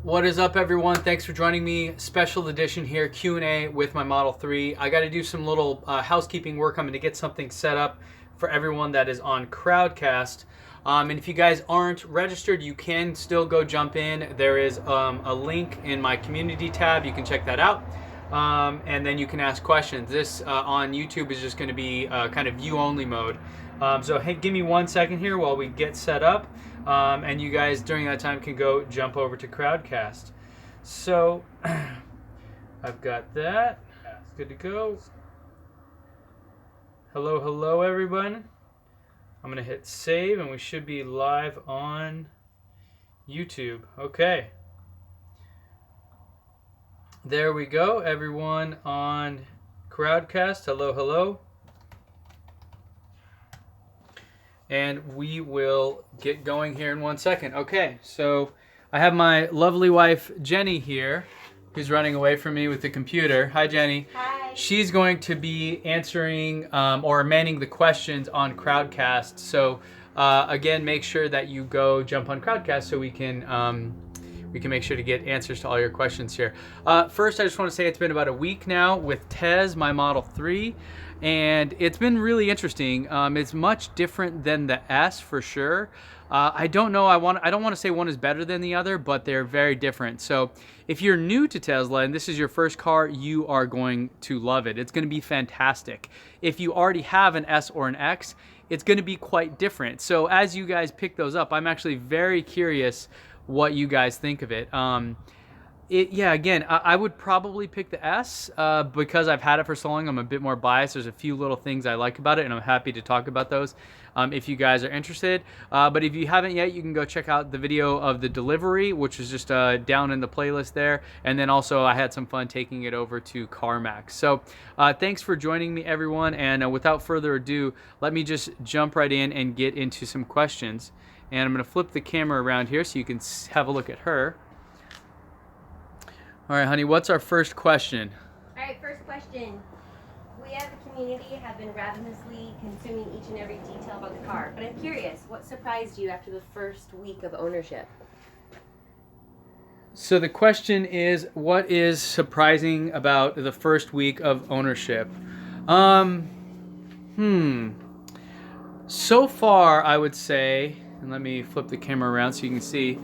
What is up, everyone? Thanks for joining me. Special edition here, Q&A with my Model 3. I got to do some little housekeeping work. I'm going to get something set up for everyone that is on Crowdcast. And if you guys aren't registered, you can still go jump in. There is a link in my community tab. You can check that out. And then you can ask questions. This on YouTube is just going to be kind of view-only mode. So hey, give me 1 second here while we get set up. And you guys during that time can go jump over to Crowdcast. So I've got that. It's good to go. Hello everyone. I'm gonna hit save and we should be live on YouTube. Okay. There we go, everyone on Crowdcast. Hello. And we will get going here in 1 second. Okay, so I have my lovely wife, Jenny, here, who's running away from me with the computer. Hi, Jenny. Hi. She's going to be answering or manning the questions on Crowdcast. So again, make sure that you go jump on Crowdcast so we can make sure to get answers to all your questions here. First, I just want to say it's been about a week now with Tez, my Model 3. And it's been really interesting. It's much different than the S for sure. I don't know. I don't want to say one is better than the other, but they're very different. So if you're new to Tesla and this is your first car, you are going to love it. It's going to be fantastic. If you already have an S or an X, it's going to be quite different. So as you guys pick those up, I'm actually very curious what you guys think of it. Again, I would probably pick the S because I've had it for so long. I'm a bit more biased. There's a few little things I like about it, and I'm happy to talk about those if you guys are interested. But if you haven't yet, you can go check out the video of the delivery, which is just down in the playlist there. And then also I had some fun taking it over to CarMax. So thanks for joining me, everyone. And without further ado, let me just jump right in and get into some questions. And I'm going to flip the camera around here so you can have a look at her. All right, honey, what's our first question? All right, first question. We as a community have been ravenously consuming each and every detail about the car, but I'm curious, what surprised you after the first week of ownership? So the question is, what is surprising about the first week of ownership? So far, I would say, and let me flip the camera around so you can see.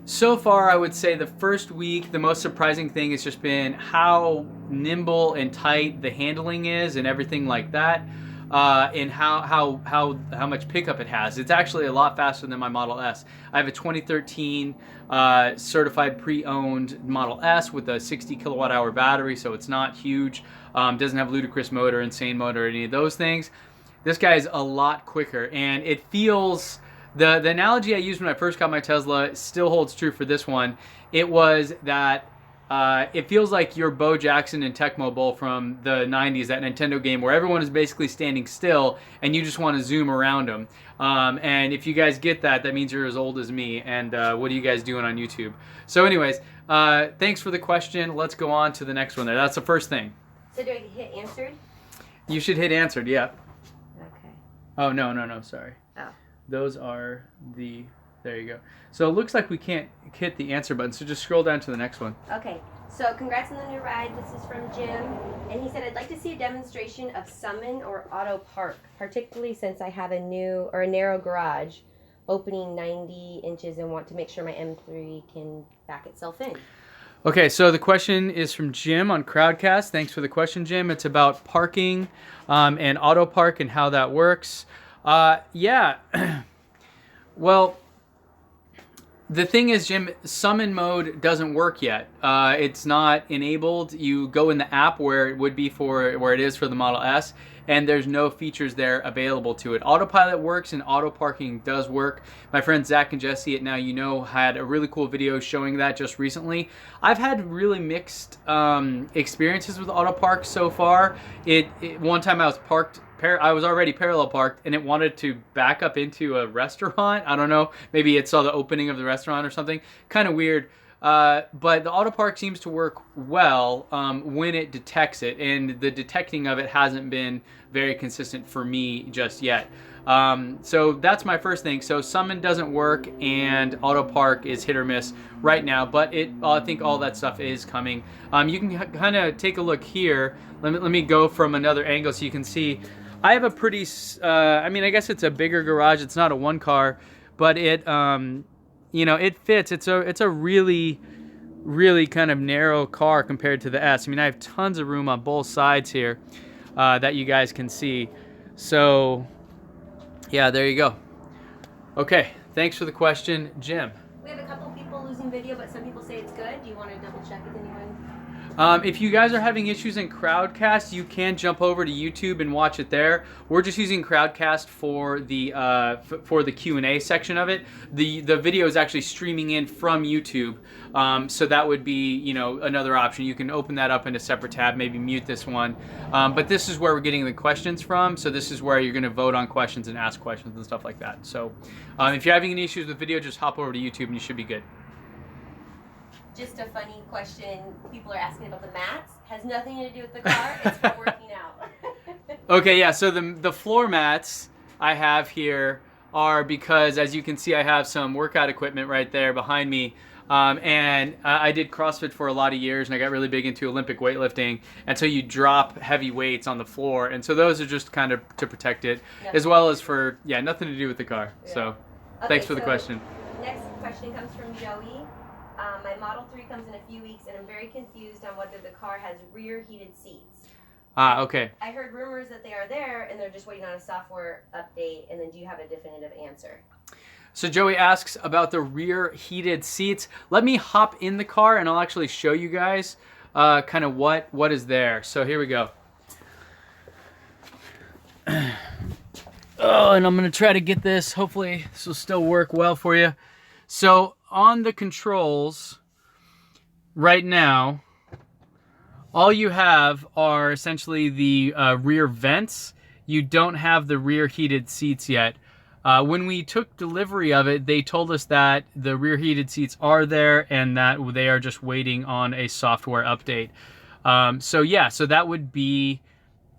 So far, I would say the first week, the most surprising thing has just been how nimble and tight the handling is and everything like that, and how much pickup it has. It's actually a lot faster than my Model S. I have a 2013 certified pre-owned Model S with a 60 kilowatt hour battery, so it's not huge. Doesn't have ludicrous motor, insane motor, any of those things. This guy is a lot quicker, and it feels... The analogy I used when I first got my Tesla still holds true for this one. It was that it feels like you're Bo Jackson in Tecmo Bowl from the 90s, that Nintendo game where everyone is basically standing still and you just want to zoom around them. And if you guys get that, that means you're as old as me. And what are you guys doing on YouTube? So anyways, thanks for the question. Let's go on to the next one there. That's the first thing. So do I hit answered? You should hit answered, yeah. Okay. Oh, no, sorry. Oh. Those are the, there you go. So it looks like we can't hit the answer button, so just scroll down to the next one. Okay, so congrats on the new ride. This is from Jim, and he said, I'd like to see a demonstration of Summon or Autopark, particularly since I have a narrow garage opening 90 inches and want to make sure my M3 can back itself in. Okay, so the question is from Jim on Crowdcast. Thanks for the question, Jim. It's about parking and Autopark and how that works. Well, the thing is, Jim, summon mode doesn't work yet. It's not enabled. You go in the app where it would be where it is for the Model S, and there's no features there available to it. Autopilot works and auto parking does work. My friends Zach and Jesse at Now You Know had a really cool video showing that just recently. I've had really mixed experiences with Autopark so far. One time I was I was already parallel parked and it wanted to back up into a restaurant. I don't know, maybe it saw the opening of the restaurant or something. Kind of weird. But the Autopark seems to work well when it detects it, and the detecting of it hasn't been very consistent for me just yet. So that's my first thing. So Summon doesn't work, and Autopark is hit or miss right now, but I think all that stuff is coming. You can kind of take a look here. Let me go from another angle so you can see. I have a pretty, I mean, I guess it's a bigger garage. It's not a one car, but it, you know, it fits. It's a really kind of narrow car compared to the S. I mean, I have tons of room on both sides here that you guys can see. So, yeah, there you go. Okay, thanks for the question, Jim. We have a couple people losing video, but some people say it's good. Do you want to double check with anyone? If you guys are having issues in Crowdcast, you can jump over to YouTube and watch it there. We're just using Crowdcast for the Q&A section of it. The video is actually streaming in from YouTube, so that would be, you know, another option. You can open that up in a separate tab, maybe mute this one. But this is where we're getting the questions from, so this is where you're going to vote on questions and ask questions and stuff like that. So if you're having any issues with video, just hop over to YouTube and you should be good. Just a funny question. People are asking about the mats. Has nothing to do with the car. It's for working out. Okay, yeah. So the floor mats I have here are because, as you can see, I have some workout equipment right there behind me. And I did CrossFit for a lot of years, and I got really big into Olympic weightlifting. And so you drop heavy weights on the floor, and so those are just kind of to protect it, as well as for nothing to do with the car. Yeah. So, thanks for the question. Next question comes from Joey. My Model 3 comes in a few weeks, and I'm very confused on whether the car has rear heated seats. Okay. I heard rumors that they are there, and they're just waiting on a software update, and then do you have a definitive answer? So Joey asks about the rear heated seats. Let me hop in the car, and I'll actually show you guys kind of what is there. So here we go. Oh, and I'm going to try to get this. Hopefully this will still work well for you. So on the controls right now, all you have are essentially the rear vents. You don't have the rear heated seats yet. When we took delivery of it, they told us that the rear heated seats are there and that they are just waiting on a software update. So yeah, so that would be,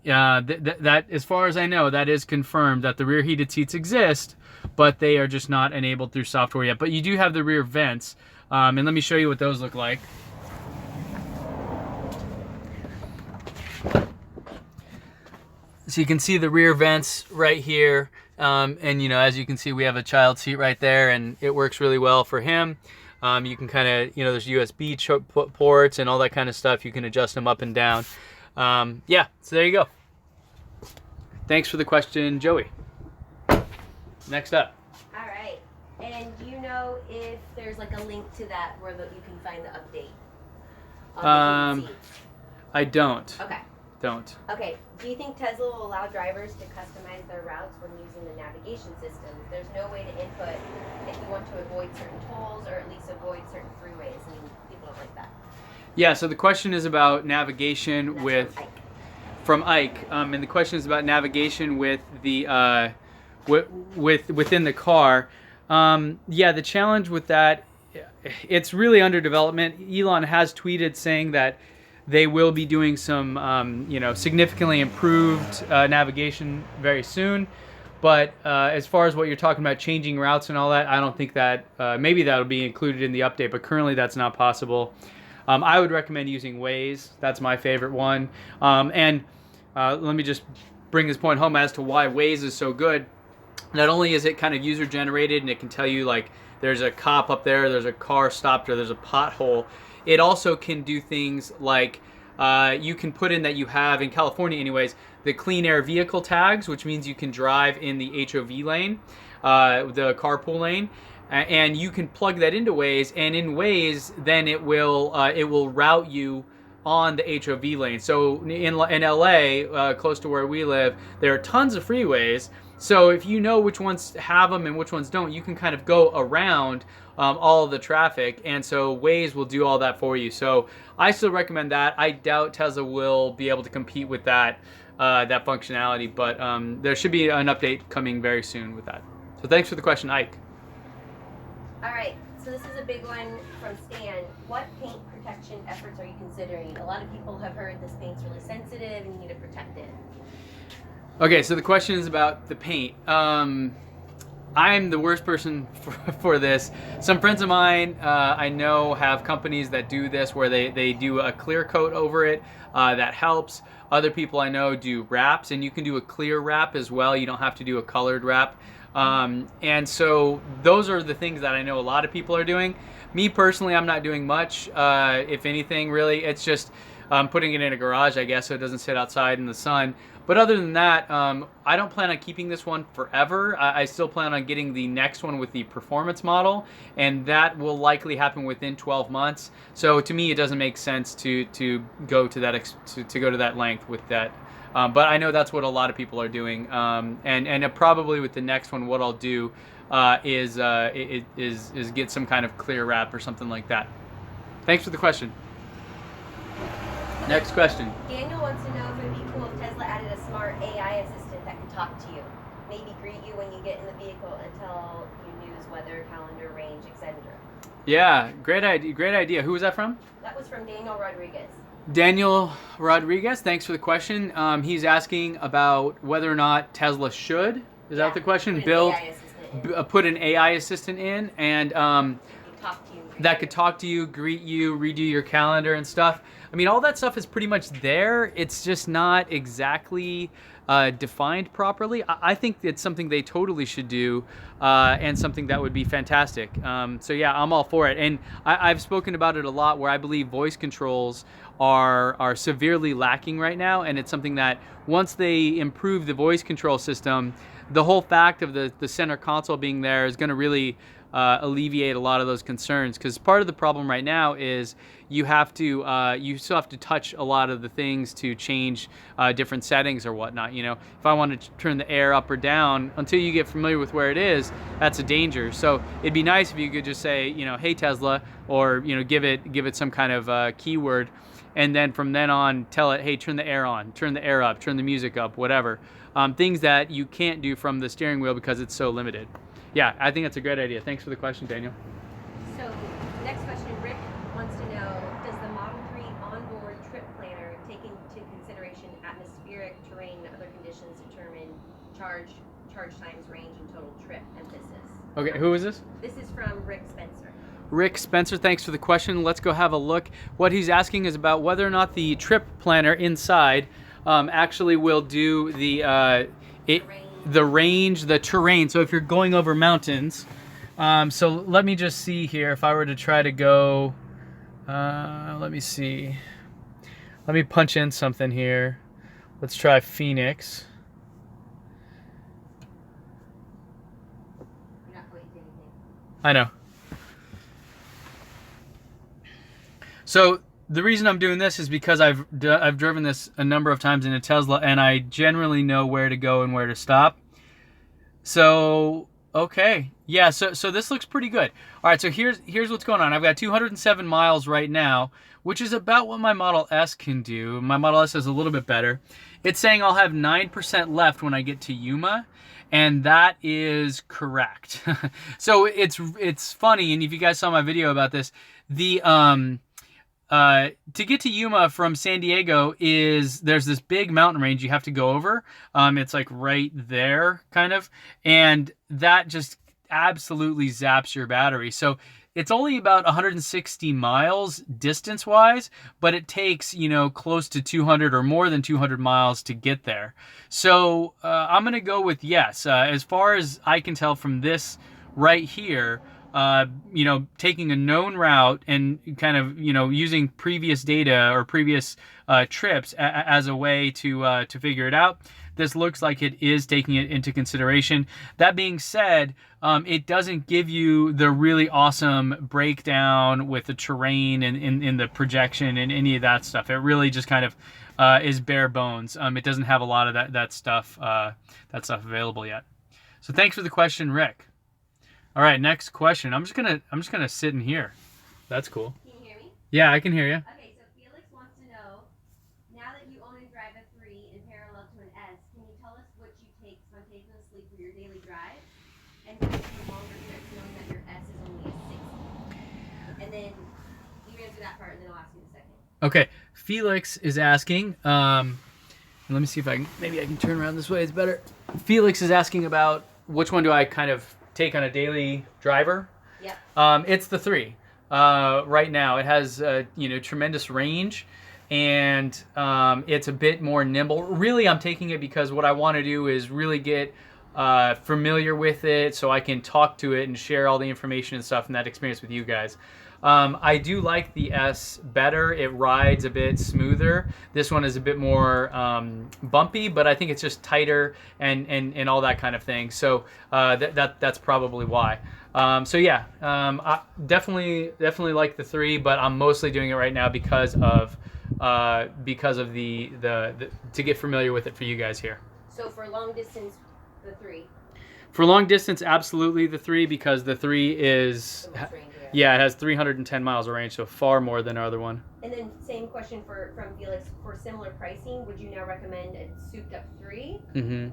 that as far as I know, that is confirmed that the rear heated seats exist, but they are just not enabled through software yet. But you do have the rear vents, and let me show you what those look like. So you can see the rear vents right here, and you know, as you can see, we have a child seat right there, and it works really well for him. You can kind of, you know, there's USB ports and all that kind of stuff. You can adjust them up and down. Yeah, so there you go. Thanks for the question, Joey. Next up. All right. And do you know if there's like a link to that where you can find the update on the seats? I don't. Okay. Don't. Okay. Do you think Tesla will allow drivers to customize their routes when using the navigation system? There's no way to input if you want to avoid certain tolls or at least avoid certain freeways. I mean, people don't like that. Yeah, so the question is about navigation from Ike. And the question is about navigation with the within the car. Yeah, the challenge with that, it's really under development. Elon has tweeted saying that they will be doing some, you know, significantly improved navigation very soon. But as far as what you're talking about, changing routes and all that, I don't think that, maybe that'll be included in the update, but currently that's not possible. I would recommend using Waze. That's my favorite one. And let me just bring this point home as to why Waze is so good. Not only is it kind of user generated and it can tell you like there's a cop up there, there's a car stopped, or there's a pothole, it also can do things like you can put in that you have, in California anyways, the clean air vehicle tags, which means you can drive in the HOV lane, the carpool lane, and you can plug that into Waze, and in Waze, then it will route you on the HOV lane. So in LA, close to where we live, there are tons of freeways. So if you know which ones have them and which ones don't, you can kind of go around all of the traffic, and so Waze will do all that for you. So I still recommend that. I doubt Tesla will be able to compete with that that functionality, but there should be an update coming very soon with that. So thanks for the question, Ike. All right, so So this is a big one from Stan. What paint protection efforts are you considering? A lot of people have heard this paint's really sensitive and you need to protect it. Okay, so the question is about the paint. I'm the worst person for this. Some friends of mine I know have companies that do this where they do a clear coat over it. That helps. Other people I know do wraps, and you can do a clear wrap as well. You don't have to do a colored wrap. And so those are the things that I know a lot of people are doing. Me personally, I'm not doing much, if anything, really. It's just putting it in a garage, I guess, so it doesn't sit outside in the sun. But other than that, I don't plan on keeping this one forever. I still plan on getting the next one with the performance model, and that will likely happen within 12 months. So to me, it doesn't make sense to go to that length with that. But I know that's what a lot of people are doing, and probably with the next one, what I'll do is get some kind of clear wrap or something like that. Thanks for the question. Next question. Daniel wants to know if it would be cool if Tesla added a smart AI assistant that could talk to you. Maybe greet you when you get in the vehicle and tell you news, weather, calendar, range, etc. Yeah, great idea. Great idea. Who was that from? That was from Daniel Rodriguez. Daniel Rodriguez, thanks for the question. He's asking about whether or not Tesla should. Is that the question? Put an AI assistant in, and that could talk to you, greet you, redo your calendar and stuff. I mean, all that stuff is pretty much there. It's just not exactly defined properly. I think it's something they totally should do, and something that would be fantastic. So yeah, I'm all for it. And I've spoken about it a lot, where I believe voice controls are severely lacking right now, and it's something that once they improve the voice control system, the whole fact of the center console being there is going to really alleviate a lot of those concerns, because part of the problem right now is you still have to touch a lot of the things to change different settings or whatnot. You know, if I want to turn the air up or down, until you get familiar with where it is, that's a danger. So it'd be nice if you could just say, you know, hey Tesla, or you know, give it some kind of keyword, and then from then on tell it, hey, turn the air on, turn the air up, turn the music up, whatever. Things that you can't do from the steering wheel because it's so limited. Yeah, I think that's a great idea. Thanks for the question, Daniel. So, next question, Rick wants to know, does the Model 3 onboard trip planner take into consideration atmospheric, terrain, and other conditions determine charge times, range, and total trip emphasis? Okay, who is this? This is from Rick Spencer. Rick Spencer, thanks for the question. Let's go have a look. What he's asking is about whether or not the trip planner inside actually will do the range, the terrain. So if you're going over mountains, so let me just see here. If I were to try to go, let me see. Let me punch in something here. Let's try Phoenix. You're not going to anything. I know. So the reason I'm doing this is because I've driven this a number of times in a Tesla, and I generally know where to go and where to stop. So, okay. Yeah, so this looks pretty good. All right, so here's what's going on. I've got 207 miles right now, which is about what my Model S can do. My Model S is a little bit better. It's saying I'll have 9% left when I get to Yuma, and that is correct. So it's funny, and if you guys saw my video about this, the to get to Yuma from San Diego there's this big mountain range you have to go over. It's like right there, kind of, and that just absolutely zaps your battery. So it's only about 160 miles distance-wise, but it takes, you know, close to 200 or more than 200 miles to get there. So I'm going to go with yes. As far as I can tell from this right here, you know, taking a known route and kind of, you know, using previous data or previous trips as a way to figure it out, this looks like it is taking it into consideration. That being said, it doesn't give you the really awesome breakdown with the terrain and in the projection and any of that stuff. It really just kind of is bare bones. It doesn't have a lot of that stuff available yet. So thanks for the question, Rick. All right, next question. I'm just gonna sit in here. That's cool. Can you hear me? Yeah, I can hear you. Okay, so Felix wants to know, now that you own and drive a 3 in parallel to an S, can you tell us what you take spontaneously for your daily drive? And what is your longer trips, knowing that your S is only a 60? ask you the second. Okay, Felix is asking. Let me see if maybe I can turn around this way. It's better. Felix is asking about which one do I kind of take on a daily driver. Yep. It's the 3. Right now, it has tremendous range, and it's a bit more nimble. Really, I'm taking it because what I want to do is really get familiar with it, so I can talk to it and share all the information and stuff and that experience with you guys. I do like the S better. It rides a bit smoother. This one is a bit more bumpy, but I think it's just tighter and all that kind of thing. So that's probably why. So yeah, I definitely like the 3, but I'm mostly doing it right now because of the to get familiar with it for you guys here. So for long distance, the 3. For long distance, absolutely the 3, because the 3 is yeah, it has 310 miles of range, so far more than our other one. And then same question from Felix, for similar pricing, would you now recommend a souped up 3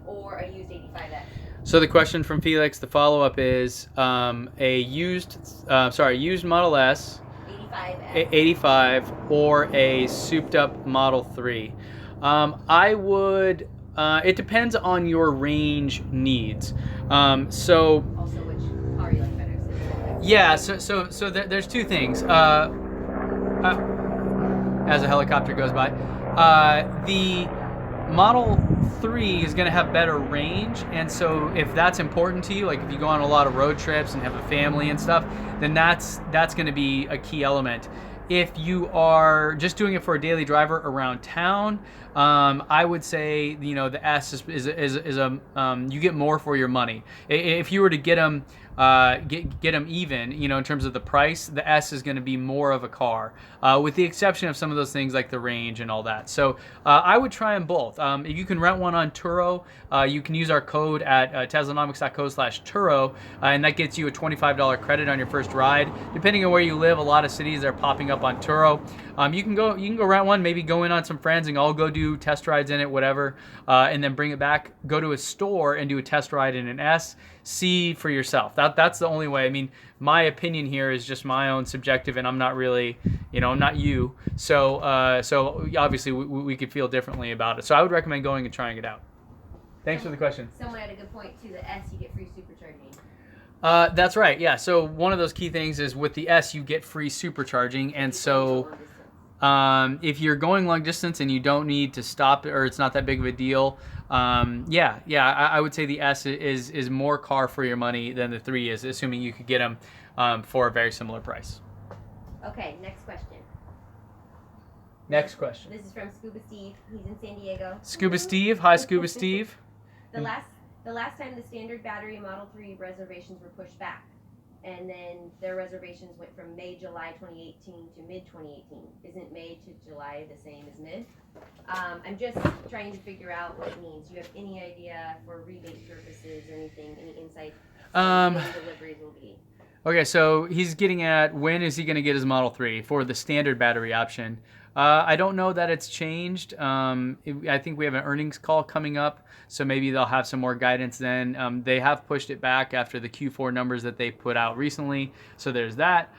or a used 85X? So the question from Felix, the follow-up is a used Model S 85 or a souped up Model 3. I would it depends on your range needs. So also, which car you like better? yeah, so there's 2 things. As a helicopter goes by, the Model 3 is going to have better range, and so if that's important to you, like if you go on a lot of road trips and have a family and stuff, then that's going to be a key element. If you are just doing it for a daily driver around town, I would say the S is a you get more for your money. If you were to get them even, in terms of the price, the S is going to be more of a car, with the exception of some of those things like the range and all that. So I would try them both. If you can rent one on Turo, you can use our code at teslanomics.co/Turo, and that gets you a $25 credit on your first ride. Depending on where you live, a lot of cities are popping up on Turo. You can go rent one, maybe go in on some friends and all go do test rides in it, whatever, and then bring it back, go to a store and do a test ride in an S. See for yourself. That's the only way. I mean, my opinion here is just my own subjective, and I'm not really, I'm not you. So obviously we could feel differently about it. So I would recommend going and trying it out. Thanks for the question. Someone had a good point too. The S, you get free supercharging. That's right. Yeah. So one of those key things is with the S, you get free supercharging, and so if you're going long distance and you don't need to stop, or it's not that big of a deal, I would say the S is more car for your money than the 3 is, assuming you could get them for a very similar price. Okay, next question. Next question. This is from Scuba Steve. He's in San Diego. Scuba Steve. Hi, Scuba Steve. The last time the standard battery Model 3 reservations were pushed back, and then their reservations went from July 2018 to mid-2018. Isn't May to July the same as mid? I'm just trying to figure out what it means. Do you have any idea for rebate purposes, anything, any insight on when deliveries will be? Okay, so he's getting at when is he going to get his Model 3 for the standard battery option. I don't know that it's changed. I think we have an earnings call coming up, so maybe they'll have some more guidance then. They have pushed it back after the Q4 numbers that they put out recently, so there's that.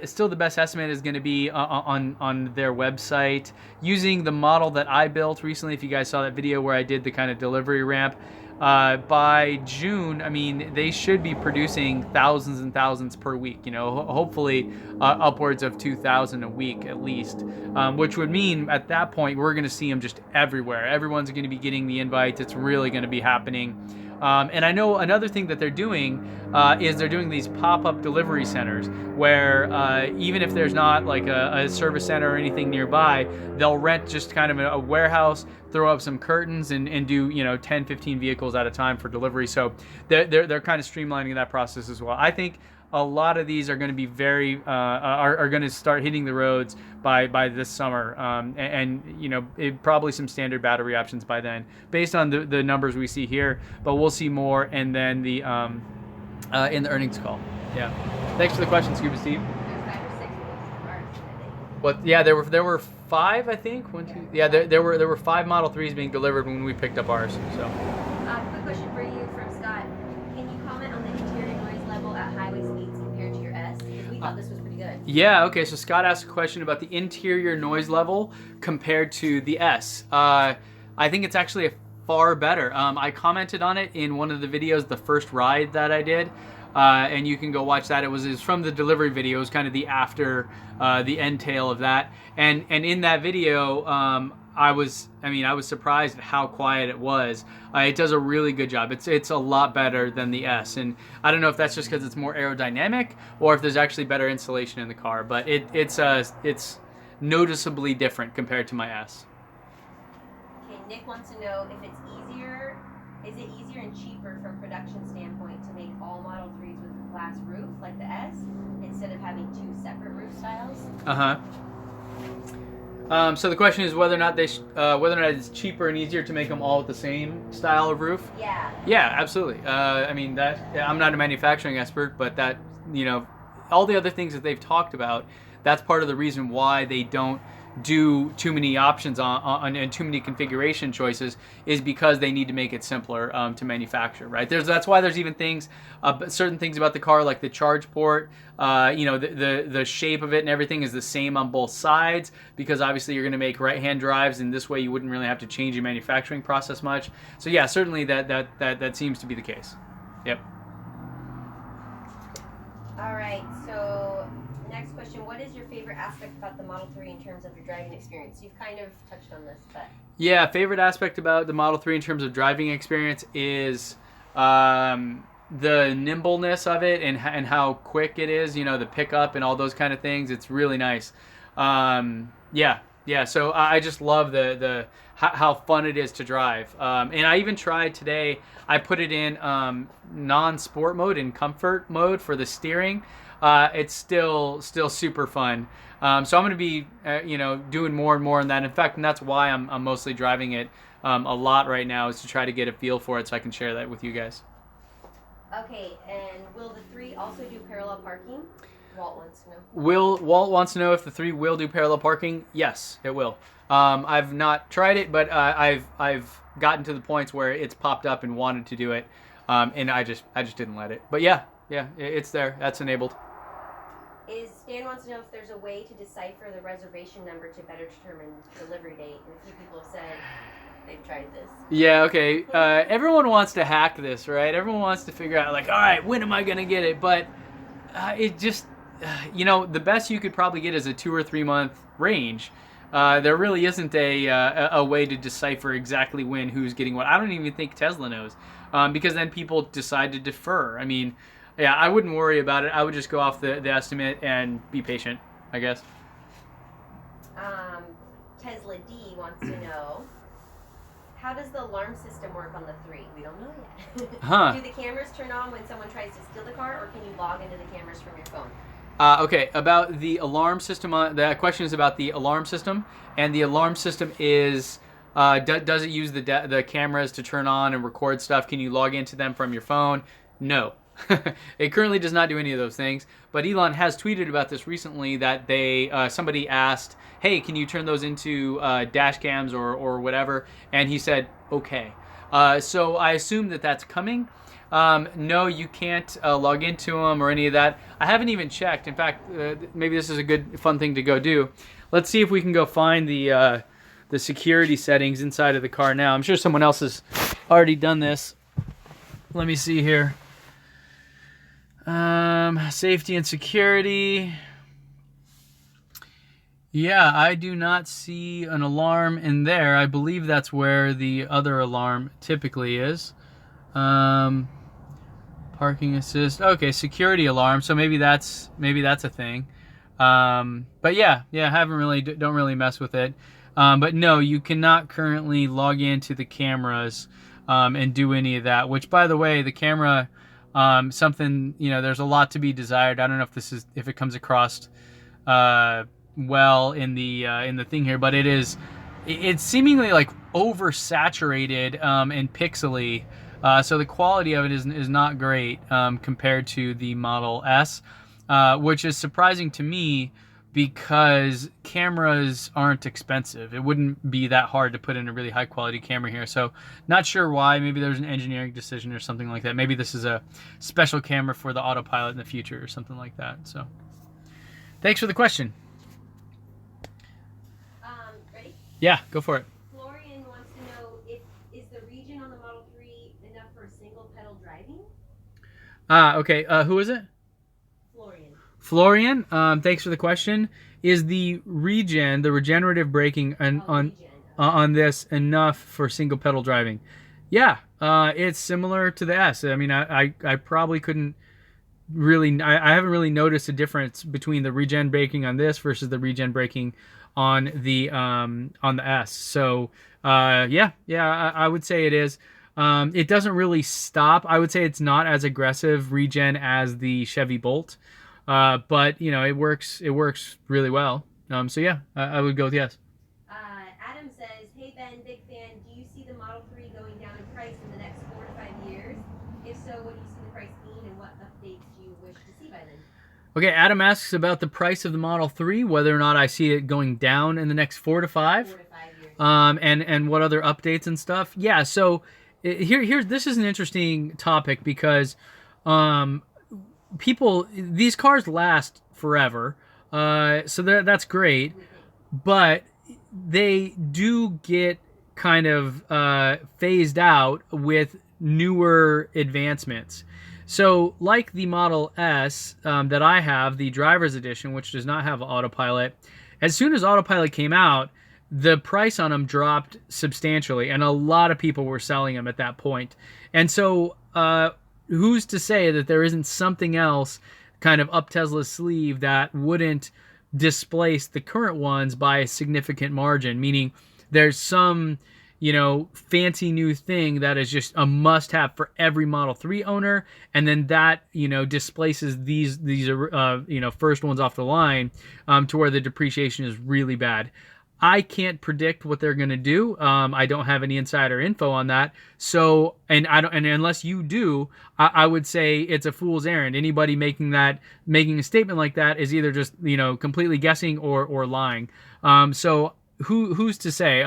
Still the best estimate is going to be on their website using the model that I built recently. If you guys saw that video where I did the kind of delivery ramp, by June, I mean, they should be producing thousands and thousands per week, hopefully upwards of 2,000 a week at least, which would mean at that point we're going to see them just everywhere. Everyone's going to be getting the invites. It's really going to be happening. And I know another thing that they're doing is they're doing these pop-up delivery centers where even if there's not like a service center or anything nearby, they'll rent just kind of a warehouse, throw up some curtains and do 10, 15 vehicles at a time for delivery. So they're kind of streamlining that process as well. I think a lot of these are going to be are going to start hitting the roads by this summer, and probably some standard battery options by then, based on the numbers we see here. But we'll see more, and then the in the earnings call. Yeah. Thanks for the question, Scuba Steve. There's 5 or 6 cars, I think. What? Yeah, there were 5, I think. 1, 2. Yeah, there were 5 Model 3s being delivered when we picked up ours. So. Quick question for you from Scott. Can you comment on the interior noise level at highway speeds compared to your S? Because we thought this was pretty be good. Yeah, okay, so Scott asked a question about the interior noise level compared to the S. I think it's actually far better. I commented on it in one of the videos, the first ride that I did, and you can go watch that. It was from the delivery video. It was kind of the after, the end tail of that. And in that video, I was surprised at how quiet it was. It does a really good job. It's a lot better than the S, and I don't know if that's just because it's more aerodynamic or if there's actually better insulation in the car, but it's noticeably different compared to my S. Okay, Nick wants to know if it's easier. Is it easier and cheaper from production standpoint to make all Model 3s with a glass roof like the S instead of having two separate roof styles? So the question is whether or not it's cheaper and easier to make them all with the same style of roof. Yeah. Yeah, absolutely. I'm not a manufacturing expert, but that, all the other things that they've talked about, that's part of the reason why they don't do too many options on and too many configuration choices, is because they need to make it simpler to manufacture, right? That's why there's even things, certain things about the car, like the charge port, the shape of it and everything is the same on both sides, because obviously you're going to make right-hand drives, and this way you wouldn't really have to change your manufacturing process much. So yeah, certainly that seems to be the case. Yep. All right, so next question, what is your favorite aspect about the Model 3 in terms of your driving experience? You've kind of touched on this, but... Yeah, favorite aspect about the Model 3 in terms of driving experience is the nimbleness of it and how quick it is, the pickup and all those kind of things. It's really nice. Yeah, so I just love the how fun it is to drive. And I even tried today, I put it in non-sport mode, in comfort mode for the steering. It's still super fun. So I'm going to be, doing more and more on that. In fact, and that's why I'm mostly driving it a lot right now, is to try to get a feel for it so I can share that with you guys. Okay, and will the 3 also do parallel parking? Walt wants to know. Walt wants to know if the 3 will do parallel parking. Yes, it will. I've not tried it, but I've gotten to the points where it's popped up and wanted to do it, and I just didn't let it. But yeah, it's there. That's enabled. Stan wants to know if there's a way to decipher the reservation number to better determine delivery date. And a few people have said they've tried this. Yeah, okay. Everyone wants to hack this, right? Everyone wants to figure out, like, all right, when am I going to get it? But it just, the best you could probably get is a 2 or 3 month range. There really isn't a way to decipher exactly when, who's getting what. I don't even think Tesla knows, because then people decide to defer. I mean, yeah, I wouldn't worry about it. I would just go off the estimate and be patient, I guess. Tesla D wants to know, how does the alarm system work on the 3? We don't know yet. Huh. Do the cameras turn on when someone tries to steal the car, or can you log into the cameras from your phone? Okay, about the alarm system, the question is about the alarm system, and the alarm system is, does it use the cameras to turn on and record stuff? Can you log into them from your phone? No. It currently does not do any of those things, but Elon has tweeted about this recently, that somebody asked, hey, can you turn those into dash cams or whatever, and he said okay. So I assume that's coming. No, you can't log into them or any of that. I haven't even checked. In fact, maybe this is a good fun thing to go do. Let's see if we can go find the security settings inside of the car now. I'm sure someone else has already done this. Let me see here. Safety and security. Yeah, I do not see an alarm in there. I believe that's where the other alarm typically is. Parking assist. Okay, security alarm. So maybe that's a thing. But yeah, don't really mess with it. But no, you cannot currently log into the cameras and do any of that. Which, by the way, the camera, something, there's a lot to be desired. I don't know if it comes across well in the thing here, but it's seemingly like oversaturated and pixely. So the quality of it is not great compared to the Model S, which is surprising to me because cameras aren't expensive. It wouldn't be that hard to put in a really high quality camera here. So not sure why. Maybe there's an engineering decision or something like that. Maybe this is a special camera for the autopilot in the future or something like that. So Thanks for the question. Ready? Yeah, go for it. Florian wants to know is the region on the Model 3 enough for single pedal driving? Okay. Who is it? Florian. Florian. Thanks for the question. Is the regen, the regenerative braking on this enough for single pedal driving? Yeah. It's similar to the S. I mean, I probably couldn't really. I haven't really noticed a difference between the regen braking on this versus the regen braking on the S. So yeah, I would say it is. It doesn't really stop. I would say it's not as aggressive regen as the Chevy Bolt, but you know it works. It works really well. So yeah, I would go with yes. Adam says, "Hey Ben, big fan. Do you see the Model 3 going down in price in the next 4 to 5 years? If so, what do you see the price being, and what updates do you wish to see by then?" Okay, Adam asks about the price of the Model 3, whether or not I see it going down in the next 4 to 5. 4 to 5 years. And what other updates and stuff. Yeah, so here's this is an interesting topic because these cars last forever. So that's great, but they do get kind of phased out with newer advancements. So like the Model S that I have, the driver's edition, which does not have autopilot, as soon as autopilot came out, the price on them dropped substantially, and a lot of people were selling them at that point. And so who's to say that there isn't something else kind of up Tesla's sleeve that wouldn't displace the current ones by a significant margin, meaning there's some, you know, fancy new thing that is just a must-have for every Model 3 owner, and then that, you know, displaces these you know, first ones off the line to where the depreciation is really bad. I can't predict what they're going to do. I don't have any insider info on that. So, and unless you do, I would say it's a fool's errand. Anybody making a statement like that is either just, you know, completely guessing or lying. So who's to say?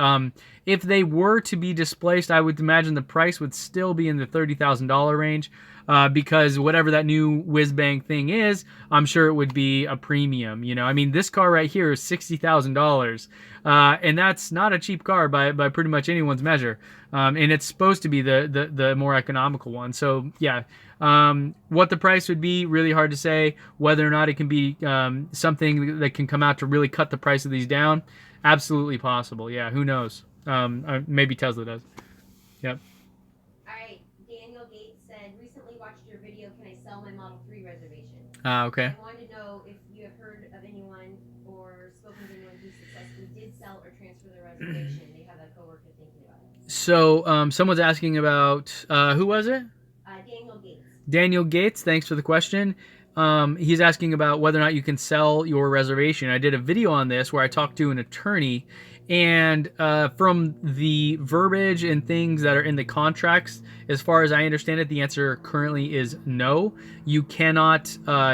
If they were to be displaced, I would imagine the price would still be in the $30,000 range. Because whatever that new whiz-bang thing is, I'm sure it would be a premium. You know, I mean, this car right here is $60,000, and that's not a cheap car by pretty much anyone's measure. And it's supposed to be the more economical one. So yeah, what the price would be, really hard to say. Whether or not it can be something that can come out to really cut the price of these down, absolutely possible. Yeah, who knows? Maybe Tesla does. Yep. Your video, can I sell my Model 3 reservation? Okay. I wanted to know if you have heard of anyone or spoken to anyone who successfully did sell or transfer their reservation. They have a coworker thinking about it. So someone's asking about who was it? Daniel Gates. Daniel Gates, thanks for the question. He's asking about whether or not you can sell your reservation. I did a video on this where I talked to an attorney, and from the verbiage and things that are in the contracts, as far as I understand it, the answer currently is no. You cannot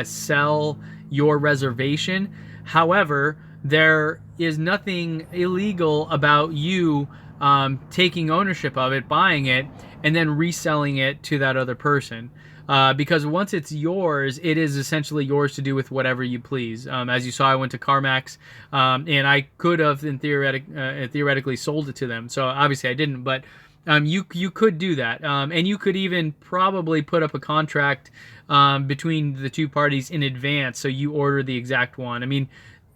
sell your reservation. However, there is nothing illegal about you taking ownership of it, buying it, and then reselling it to that other person. Because once it's yours, it is essentially yours to do with whatever you please. As you saw, I went to CarMax, and I could have, theoretically, sold it to them. So obviously I didn't, but you could do that, and you could even probably put up a contract between the two parties in advance, so you order the exact one. I mean,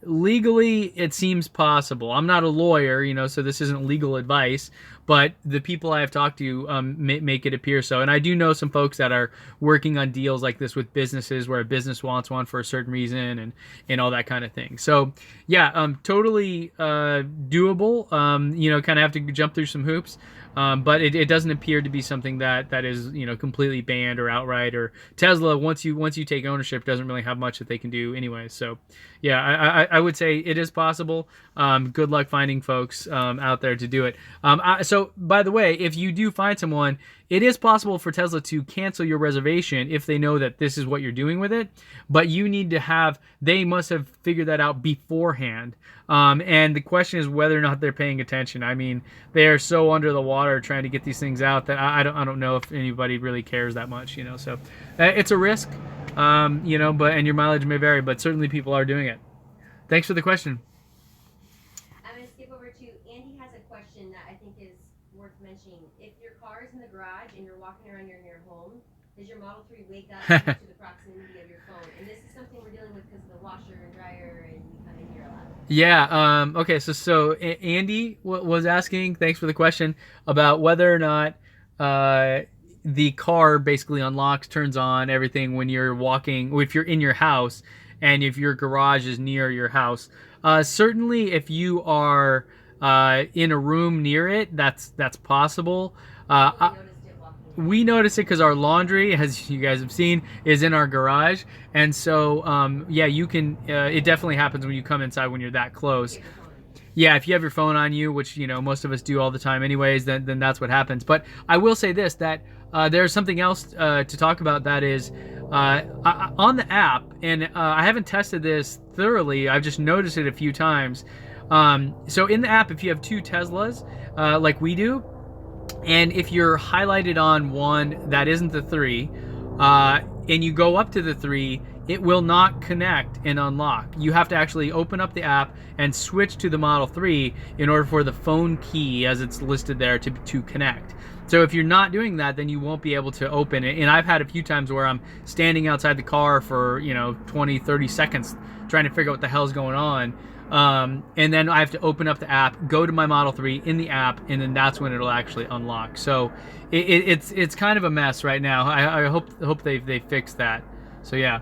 legally, it seems possible. I'm not a lawyer, you know, so this isn't legal advice, but the people I have talked to make it appear so. And I do know some folks that are working on deals like this with businesses where a business wants one for a certain reason and all that kind of thing. So yeah, totally doable. You know, kind of have to jump through some hoops. But it doesn't appear to be something that is, you know, completely banned or outright. Or Tesla, once you take ownership, doesn't really have much that they can do anyway. So yeah, I would say it is possible. Good luck finding folks out there to do it. So by the way, if you do find someone, it is possible for Tesla to cancel your reservation if they know that this is what you're doing with it. But you need to they must have figured that out beforehand. And the question is whether or not they're paying attention. I mean, they are so under the water trying to get these things out that I don't know if anybody really cares that much, you know. So it's a risk, you know, and your mileage may vary, but certainly people are doing it. thanks for the question. I'm going to skip over to Andy has a question that I think is worth mentioning. If your car is in the garage and you're walking around your near home, does your Model 3 wake up due to the proximity of your phone? And this is something we're dealing with because of the washer and dryer, and you come in here a lot. Yeah. Okay. So Andy was asking. Thanks for the question about whether or not the car basically unlocks, turns on everything when you're walking, if you're in your house, and if your garage is near your house. Certainly, if you are in a room near it, that's possible. We noticed it because our laundry, as you guys have seen, is in our garage, and so yeah, you can. It definitely happens when you come inside when you're that close. Yeah, if you have your phone on you, which most of us do all the time, anyways, then that's what happens. But I will say this: that there's something else to talk about. That is on the app, and I haven't tested this thoroughly. I've just noticed it a few times. So in the app, if you have two Teslas, like we do. And if you're highlighted on one that isn't the 3, and you go up to the 3, it will not connect and unlock. You have to actually open up the app and switch to the Model 3 in order for the phone key, as it's listed there, to connect. So if you're not doing that, then you won't be able to open it. And I've had a few times where I'm standing outside the car for 20, 30 seconds trying to figure out what the hell's going on. And then I have to open up the app, go to my Model 3 in the app, and then that's when it'll actually unlock. So it's kind of a mess right now. I hope they fix that. So yeah.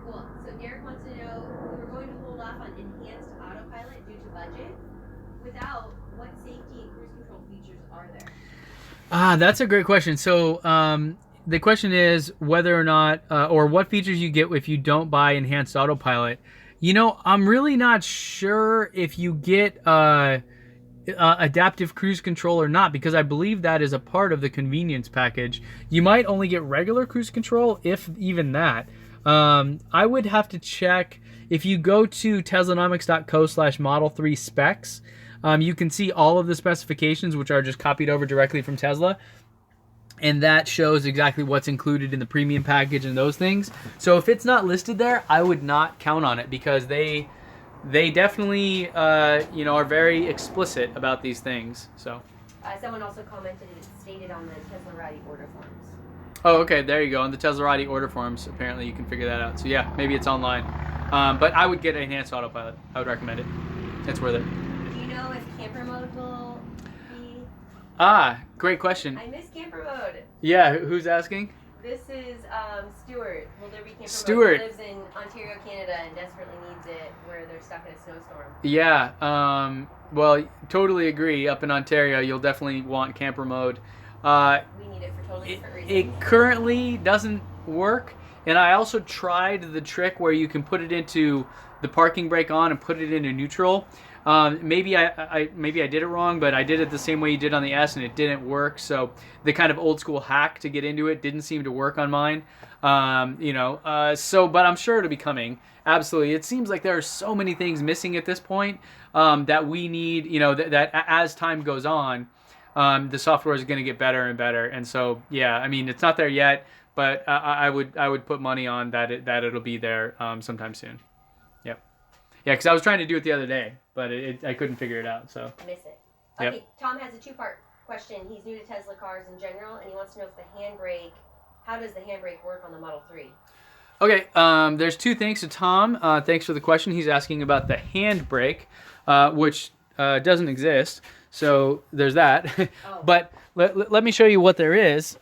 Cool. So Derek wants to know, we were going to hold off on enhanced autopilot due to budget. Without, what safety and cruise control features are there? That's a great question. So the question is whether or not, or what features you get if you don't buy enhanced autopilot. I'm really not sure if you get adaptive cruise control or not, because I believe that is a part of the convenience package. You might only get regular cruise control, if even that. I would have to check. If you go to teslanomics.co/Model 3 specs, you can see all of the specifications, which are just copied over directly from Tesla. And that shows exactly what's included in the premium package and those things. So if it's not listed there, I would not count on it, because they definitely are very explicit about these things. So someone also commented it stated on the Teslarati order forms. Oh, okay, there you go. On the Teslarati order forms, apparently you can figure that out. So yeah, maybe it's online. But I would get enhanced autopilot. I would recommend it. It's worth it. Do you know if camper mode will be? Great question. I miss camper mode. Yeah, who's asking? This is Stuart. Will there be camper Stuart mode? He lives in Ontario, Canada, and desperately needs it where they're stuck in a snowstorm. Yeah. Well, totally agree. Up in Ontario, you'll definitely want camper mode. We need it for totally different reasons. It currently doesn't work, and I also tried the trick where you can put it into the parking brake on and put it into neutral. Maybe I did it wrong, but I did it the same way you did on the S, and it didn't work. So the kind of old school hack to get into it didn't seem to work on mine. But I'm sure it'll be coming. Absolutely. It seems like there are so many things missing at this point that we need. That as time goes on, the software is going to get better and better. And so yeah, I mean, it's not there yet, but I would put money on that it'll be there sometime soon. Yep. Yeah, because I was trying to do it the other day, but I couldn't figure it out. So miss it. Okay, yep. Tom has a two-part question. He's new to Tesla cars in general, and he wants to know if the handbrake. How does the handbrake work on the Model 3? Okay, there's two things to Tom. Thanks for the question. He's asking about the handbrake, which doesn't exist. So there's that. Oh. But let me show you what there is.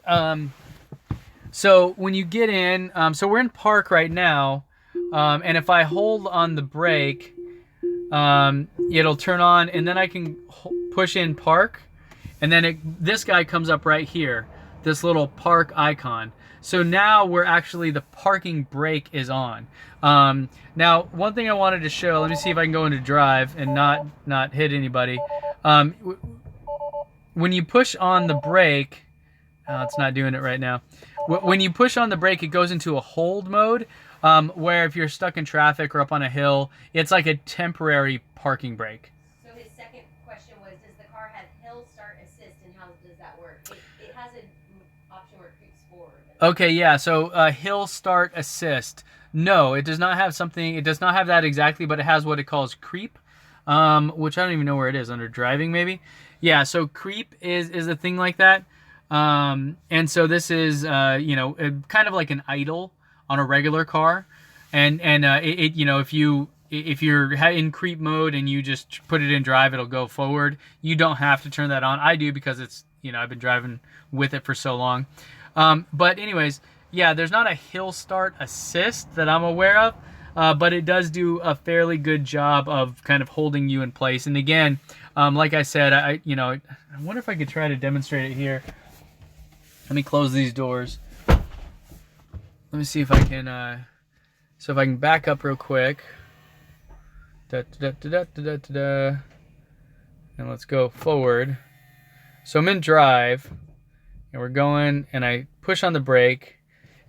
So when you get in, so we're in park right now. And if I hold on the brake, it'll turn on, and then I can push in park, and then this guy comes up right here, this little park icon. So now the parking brake is on. Now, one thing I wanted to show, let me see if I can go into drive and not hit anybody. When you push on the brake, it's not doing it right now. When you push on the brake, it goes into a hold mode. Where if you're stuck in traffic or up on a hill, it's like a temporary parking brake. So his second question was, does the car have hill start assist, and how does that work? It has an option where it creeps forward. Okay, yeah, so hill start assist. No, it does not have something. It does not have that exactly, but it has what it calls creep, which I don't even know where it is. Under driving, maybe. Yeah. So creep is a thing like that. And so this is kind of like an idle on a regular car, and if you're in creep mode and you just put it in drive, it'll go forward. You don't have to turn that on. I do because it's I've been driving with it for so long. But anyways. Yeah, there's not a hill start assist that I'm aware of, but it does do a fairly good job of kind of holding you in place. And again, like I said, I wonder if I could try to demonstrate it here. Let me close these doors. Let me see if I can. So if I can back up real quick. And let's go forward. So I'm in drive, and we're going, and I push on the brake.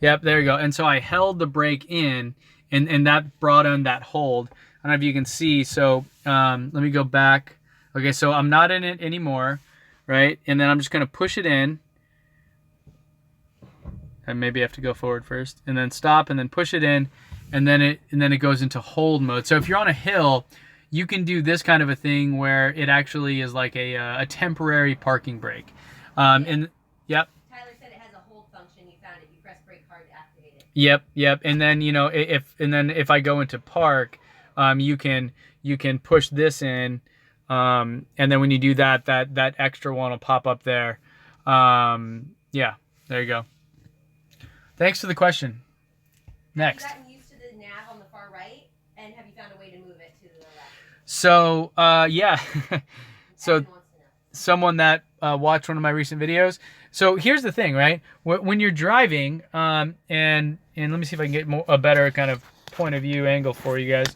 Yep, there you go. And so I held the brake in, and that brought on that hold. I don't know if you can see. So let me go back. Okay, so I'm not in it anymore, right? And then I'm just going to push it in. And maybe I have to go forward first, and then stop, and then push it in, and then it goes into hold mode. So if you're on a hill, you can do this kind of a thing where it actually is like a temporary parking brake. And yep. Yep. And then if I go into park, you can push this in, and then when you do that extra one will pop up there. Yeah, there you go. Thanks for the question. Next. Have you gotten used to the nav on the far right, and have you found a way to move it to the left? So yeah. So someone that watched one of my recent videos. So here's the thing, right? When you're driving, and let me see if I can get a better kind of point of view angle for you guys.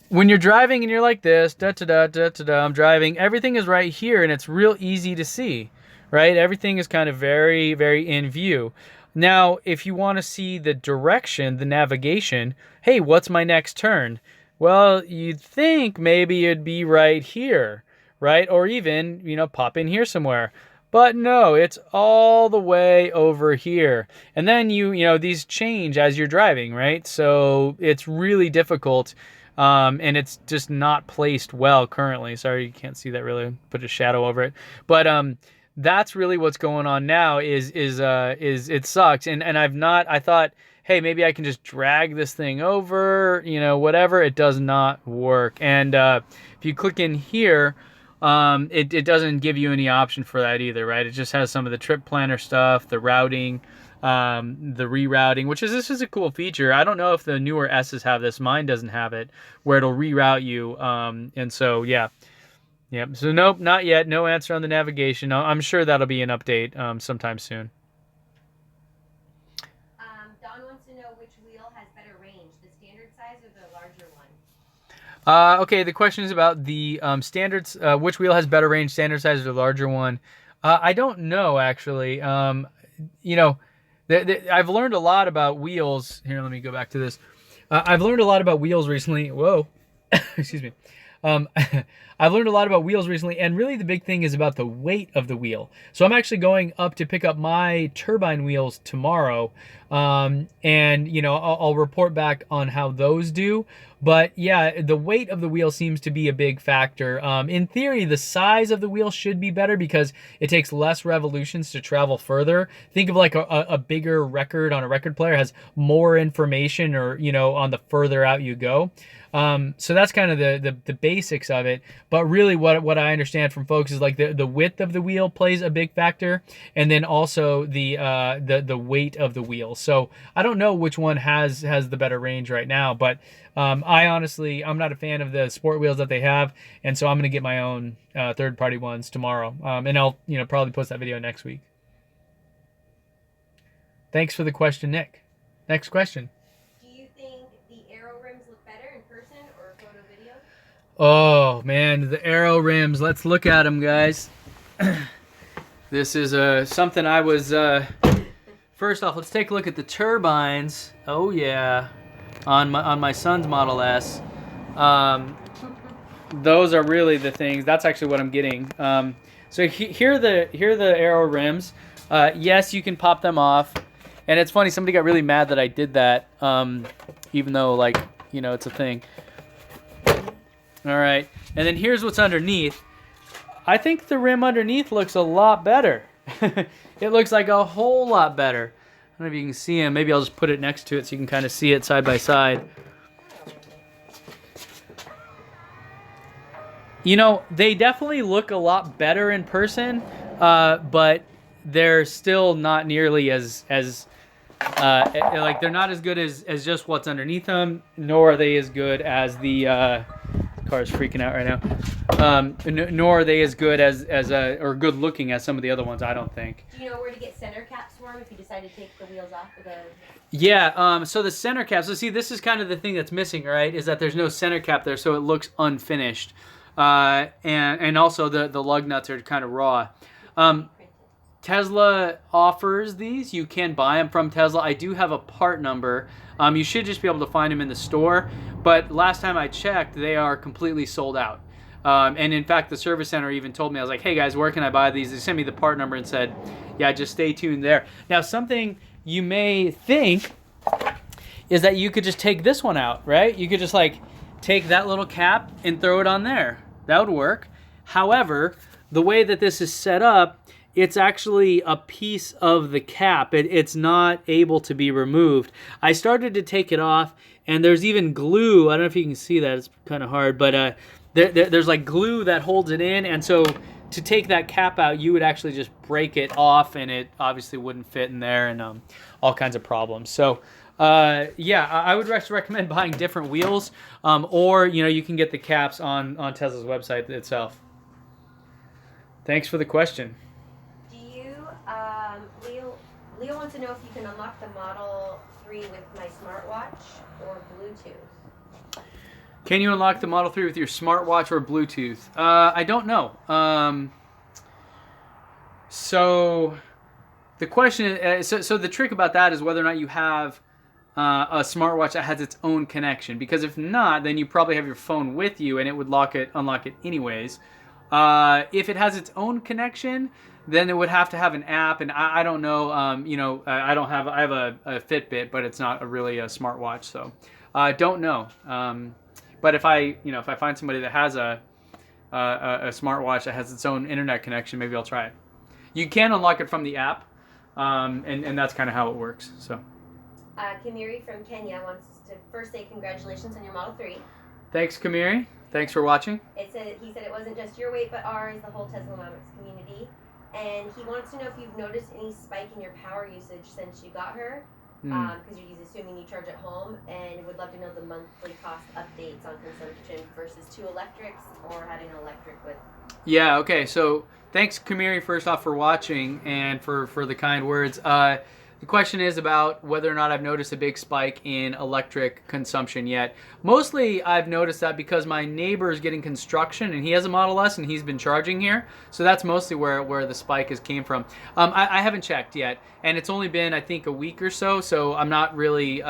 When you're driving and you're like this, I'm driving, everything is right here, and it's real easy to see, right? Everything is kind of very, very in view. Now, if you want to see the direction, the navigation, hey, what's my next turn? Well, you'd think maybe it'd be right here, right? Or even, pop in here somewhere. But no, it's all the way over here. And then these change as you're driving, right? So it's really difficult, and it's just not placed well currently. Sorry, you can't see that really. Put a shadow over it. But that's really what's going on now is it sucks. And I thought, hey, maybe I can just drag this thing over, whatever. It does not work. And if you click in here, it doesn't give you any option for that either, right? It just has some of the trip planner stuff, the routing, the rerouting, this is a cool feature. I don't know if the newer S's have this. Mine doesn't have it, where it'll reroute you. And so, yeah. Yep. So nope, not yet. No answer on the navigation. I'm sure that'll be an update sometime soon. Don wants to know which wheel has better range, the standard size or the larger one? Okay, the question is about the standards. Which wheel has better range, standard size or the larger one? I don't know, actually. I've learned a lot about wheels. Here, let me go back to this. I've learned a lot about wheels recently. Whoa. Excuse me. I've learned a lot about wheels recently, and really the big thing is about the weight of the wheel. So I'm actually going up to pick up my turbine wheels tomorrow, and I'll report back on how those do. But yeah, the weight of the wheel seems to be a big factor. In theory, the size of the wheel should be better because it takes less revolutions to travel further. Think of like a bigger record on a record player has more information, or on the further out you go. So that's kind of the basics of it. But really what I understand from folks is like the width of the wheel plays a big factor, and then also the weight of the wheel. So I don't know which one has the better range right now, but I'm not a fan of the sport wheels that they have, and so I'm going to get my own third-party ones tomorrow. And I'll probably post that video next week. Thanks for the question, Nick. Next question. Oh man, the Aero rims. Let's look at them, guys. This is something I was. First off, let's take a look at the turbines. Oh yeah, on my son's Model S. Those are really the things. That's actually what I'm getting. So here are the Aero rims. Yes, you can pop them off. And it's funny, somebody got really mad that I did that, even though, like, you know, it's a thing. All right, and then here's what's underneath. I think the rim underneath looks a lot better. It looks like a whole lot better. I don't know if you can see them. Maybe I'll just put it next to it so you can kind of see it side by side. You know, they definitely look a lot better in person, but they're still not nearly as like, they're not as good as just what's underneath them, nor are they as good as the car's freaking out right now. Nor are they as good or good looking as some of the other ones, I don't think. Do you know where to get center caps for them if you decide to take the wheels off of the... Yeah, so the center caps, so see, this is kind of the thing that's missing, right, is that there's no center cap there, so it looks unfinished. And also the lug nuts are kind of raw. Tesla offers these. You can buy them from Tesla. I do have a part number. You should just be able to find them in the store. But last time I checked, they are completely sold out. And in fact, the service center even told me, I was like, hey guys, where can I buy these? They sent me the part number and said, yeah, just stay tuned there. Now, something you may think is that you could just take this one out, right? You could just like take that little cap and throw it on there. That would work. However, the way that this is set up, it's actually a piece of the cap. It's not able to be removed. I started to take it off, and there's even glue. I don't know if you can see that. It's kind of hard, but there's like glue that holds it in, and so to take that cap out, you would actually just break it off, and it obviously wouldn't fit in there, and all kinds of problems. So yeah, I would recommend buying different wheels, or you can get the caps on Tesla's website itself. Thanks for the question. Leo wants to know if you can unlock the Model 3 with my smartwatch or Bluetooth. Can you unlock the Model 3 with your smartwatch or Bluetooth? I don't know. So the question is, so the trick about that is whether or not you have a smartwatch that has its own connection. Because if not, then you probably have your phone with you, and it would unlock it anyways. If it has its own connection, then it would have to have an app, and I don't know. I have a Fitbit, but it's not really a smartwatch, so I don't know. But if I find somebody that has a smartwatch that has its own internet connection, maybe I'll try it. You can unlock it from the app, and that's kind of how it works. So. Kamiri from Kenya wants to first say congratulations on your Model 3. Thanks, Kamiri. Thanks for watching. He said it wasn't just your weight, but ours, the whole Teslanomics community. And he wants to know if you've noticed any spike in your power usage since you got her, because he's assuming you charge at home, and would love to know the monthly cost updates on consumption versus 2 electrics or having an electric with. Yeah, okay. So thanks, Kamiri, first off, for watching and for the kind words. The question is about whether or not I've noticed a big spike in electric consumption yet. Mostly I've noticed that because my neighbor is getting construction and he has a Model S and he's been charging here. So that's mostly where the spike came from. I haven't checked yet, and it's only been, I think, a week or so. So I'm not really...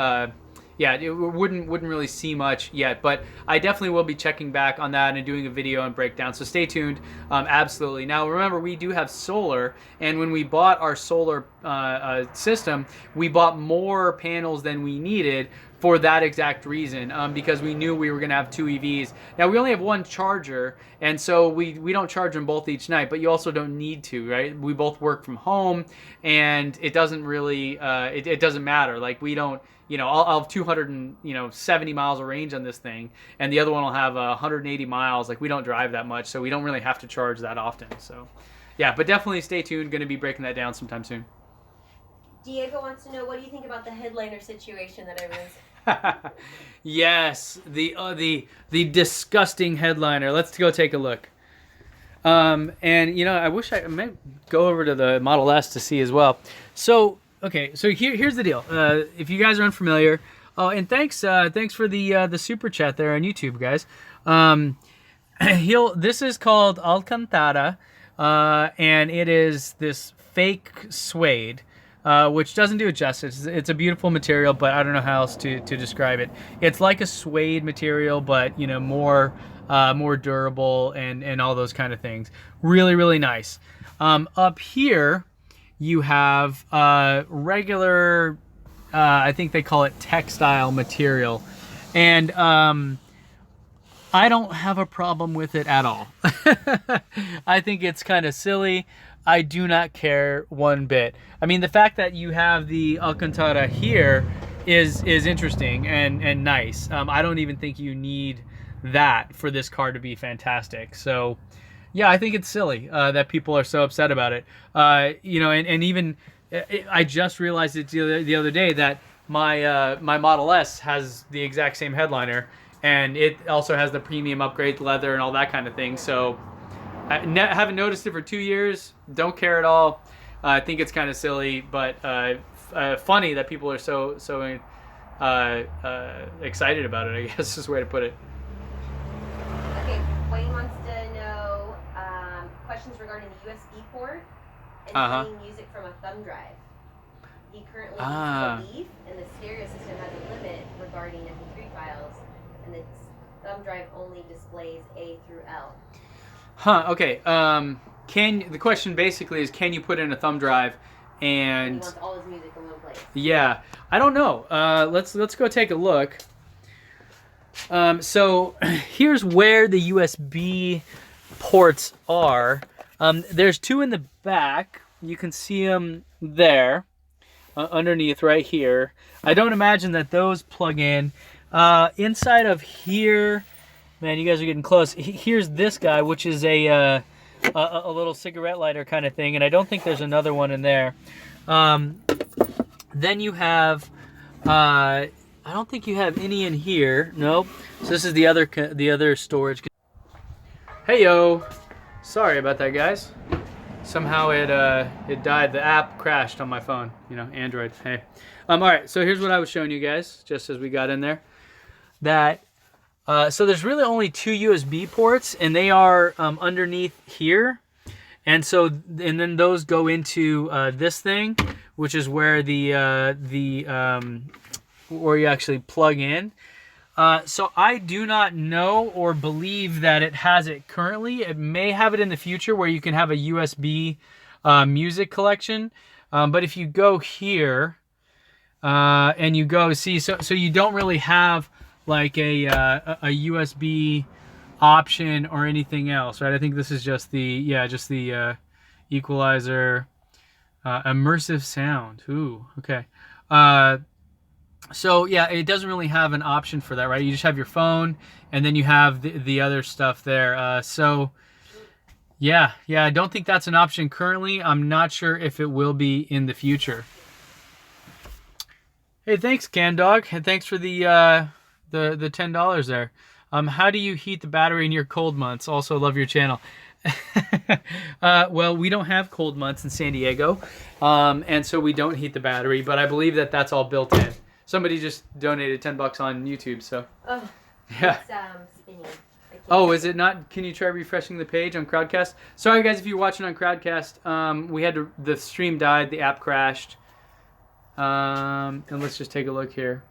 it wouldn't really see much yet, but I definitely will be checking back on that and doing a video and breakdown. So stay tuned. Absolutely. Now remember, we do have solar, and when we bought our solar system, we bought more panels than we needed for that exact reason, because we knew we were going to have 2 EVs. Now we only have 1 charger, and so we don't charge them both each night, but you also don't need to, right? We both work from home, and it doesn't really it doesn't matter. Like, we don't, I'll have 270 miles of range on this thing, and the other one will have 180 miles. Like, we don't drive that much, so we don't really have to charge that often. So yeah, but definitely stay tuned. Going to be breaking that down sometime soon. Diego wants to know, what do you think about the headliner situation that everyone's... Yes, the disgusting headliner. Let's go take a look. And I wish I might go over to the Model S to see as well. So okay, so here's the deal. If you guys are unfamiliar, and thanks for the super chat there on YouTube, guys. This is called Alcantara, and it is this fake suede. Which doesn't do it justice. It's a beautiful material, but I don't know how else to describe it. It's like a suede material, but more durable and all those kind of things. Really, really nice. Up here you have regular, I think they call it textile material. And I don't have a problem with it at all. I think it's kind of silly. I do not care one bit. I mean, the fact that you have the Alcantara here is interesting and nice. I don't even think you need that for this car to be fantastic. So yeah, I think it's silly that people are so upset about it. You know, and even I just realized it the other day that my my Model S has the exact same headliner, and it also has the premium upgrade leather and all that kind of thing. So I haven't noticed it for 2 years. Don't care at all. I think it's kind of silly, but funny that people are so excited about it, I guess is the way to put it. Okay, Wayne wants to know questions regarding the USB port and playing music from a thumb drive. He currently uses a Leaf, and the stereo system has a limit regarding MP3 files, and the thumb drive only displays A through L. Huh. Okay. The question basically is, can you put in a thumb drive and? He wants all his music in one place. Yeah. I don't know. Let's go take a look. So here's where the USB ports are. There's two in the back. You can see them there, underneath right here. I don't imagine that those plug in. Inside of here, man, you guys are getting close. Here's this guy, which is a little cigarette lighter kind of thing, and I don't think there's another one in there. Then you have, I don't think you have any in here. Nope. So this is the other storage. Hey yo, sorry about that, guys. Somehow it died. The app crashed on my phone. You know, Android. Hey. All right. So here's what I was showing you guys just as we got in there. That so there's really only two USB ports, and they are underneath here, and then those go into this thing, which is where where you actually plug in. So I do not know or believe that it has it currently. It may have it in the future where you can have a USB music collection. But if you go here and you go see, so you don't really have like a USB option or anything else, right? I think this is just the equalizer, immersive sound. Ooh, okay. So yeah, it doesn't really have an option for that, right? You just have your phone, and then you have the other stuff there. So yeah, I don't think that's an option currently. I'm not sure if it will be in the future. Hey, thanks, Can Dog, and thanks for the $10 there. How do you heat the battery in your cold months? Also love your channel. Well, we don't have cold months in San Diego, and so we don't heat the battery, but I believe that that's all built in. Somebody just donated $10 on YouTube, so. Oh, yeah. It's spinning. Oh, is it not? Can you try refreshing the page on Crowdcast? Sorry, guys, if you're watching on Crowdcast. We had the stream died, the app crashed. And let's just take a look here.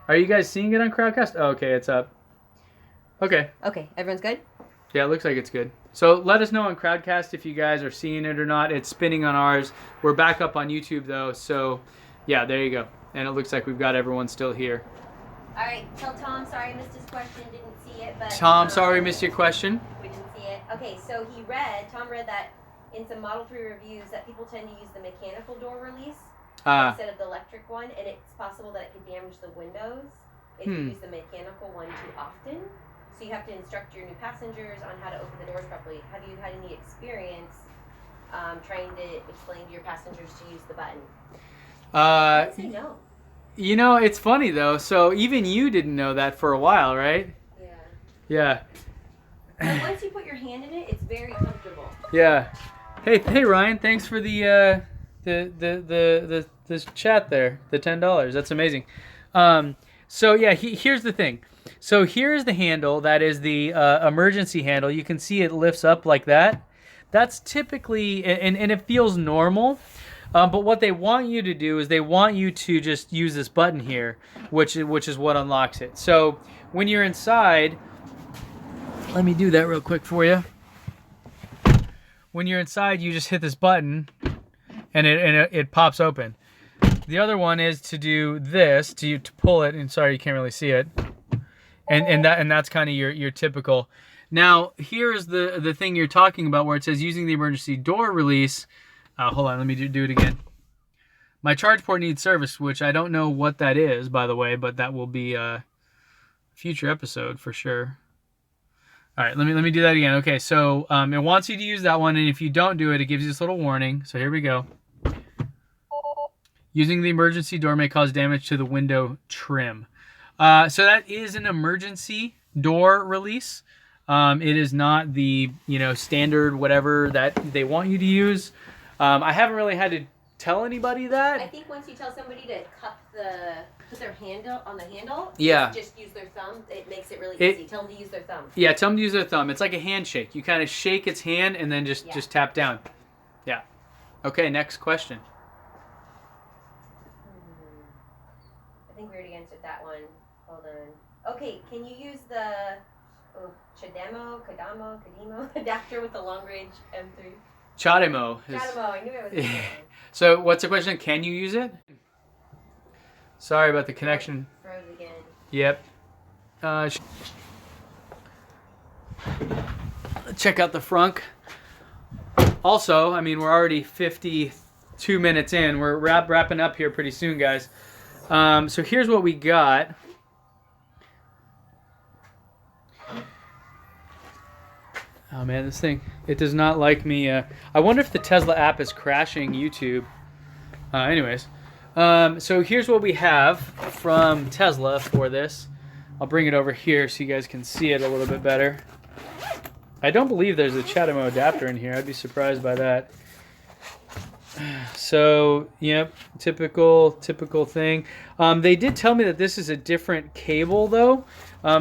Are you guys seeing it on Crowdcast? Oh, okay, it's up. Okay. Okay, everyone's good? Yeah, it looks like it's good. So let us know on Crowdcast if you guys are seeing it or not. It's spinning on ours. We're back up on YouTube, though, so yeah, there you go. And it looks like we've got everyone still here. All right, tell Tom, sorry I missed his question, didn't see it. But Tom, sorry we missed your question. We didn't see it. Okay, so Tom read that in some Model 3 reviews that people tend to use the mechanical door release instead of the electric one, and it's possible that it could damage the windows if you use the mechanical one too often. So you have to instruct your new passengers on how to open the doors properly. Have you had any experience trying to explain to your passengers to use the button? I'd say no. You know, it's funny though. So even you didn't know that for a while, right? Yeah. But once you put your hand in it, it's very comfortable. Yeah. Hey Ryan, thanks for the chat there, the $10. That's amazing. So yeah, here's the thing. So here's the handle. That is the emergency handle. You can see it lifts up like that. That's typically, and it feels normal. But what they want you to do is they want you to just use this button here, which is what unlocks it. So when you're inside, let me do that real quick for you. when you're inside, you just hit this button, and it pops open. The other one is to do this, to pull it, and sorry, you can't really see it. And that's kind of your typical. Now, here's the thing you're talking about where it says using the emergency door release. Hold on, let me do it again. My charge port needs service, which I don't know what that is, by the way, but that will be a future episode for sure. All right, let me do that again. Okay, so it wants you to use that one, and if you don't do it, it gives you this little warning. So here we go. Using the emergency door may cause damage to the window trim. So that is an emergency door release. It is not the standard whatever that they want you to use. I haven't really had to tell anybody that. I think once you tell somebody to put their handle on the handle, yeah, just use their thumb. It makes it really easy. Tell them to use their thumb. Yeah, tell them to use their thumb. It's like a handshake. You kind of shake its hand and then just tap down. Yeah. Okay, next question. I think we already answered that one. Hold on. Okay, can you use the Kadamo adapter with the long range M3? Chademo. I knew it was. So what's the question? Can you use it? Sorry about the connection. Froze again. Yep. Check out the frunk. Also, I mean, we're already 52 minutes in. We're wrapping up here pretty soon, guys. So here's what we got. Oh man, this thing, it does not like me. I wonder if the Tesla app is crashing YouTube. Anyways, so here's what we have from Tesla for this. I'll bring it over here so you guys can see it a little bit better. I don't believe there's a Chademo adapter in here. I'd be surprised by that. So, yep, typical thing. They did tell me that this is a different cable though.